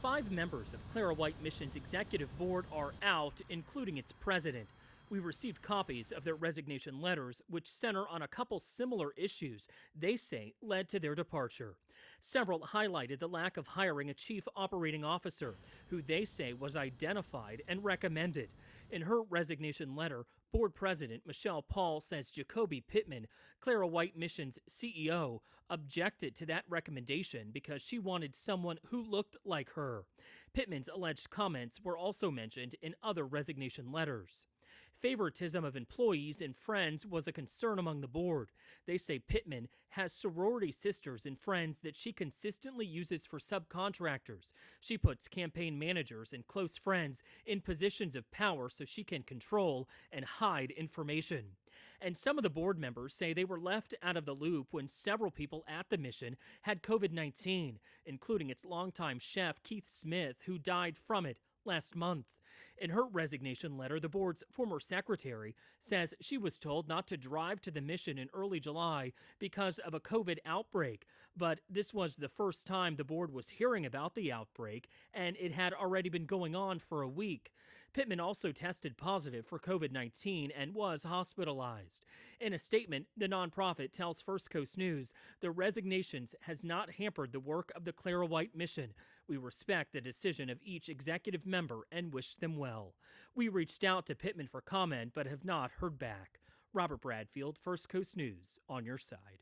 5 members of Clara White Mission's executive board are out, including its president. We received copies of their resignation letters, which center on a couple similar issues they say led to their departure. Several highlighted the lack of hiring a chief operating officer, who they say was identified and recommended. In her resignation letter, board president Michelle Paul says Jacoby Pittman, Clara White Mission's CEO, objected to that recommendation because she wanted someone who looked like her. Pittman's alleged comments were also mentioned in other resignation letters. Favoritism of employees and friends was a concern among the board. They say Pittman has sorority sisters and friends that she consistently uses for subcontractors. She puts campaign managers and close friends in positions of power so she can control and hide information. And some of the board members say they were left out of the loop when several people at the mission had COVID-19, including its longtime chef Keith Smith, who died from it last month. In her resignation letter, the board's former secretary says she was told not to drive to the mission in early July because of a COVID outbreak. But this was the first time the board was hearing about the outbreak, and it had already been going on for a week. Pittman also tested positive for COVID-19 and was hospitalized. In a statement, the nonprofit tells First Coast News the resignations has not hampered the work of the Clara White Mission. We respect the decision of each executive member and wish them well. We reached out to Pittman for comment but have not heard back. Robert Bradfield, First Coast News, on your side.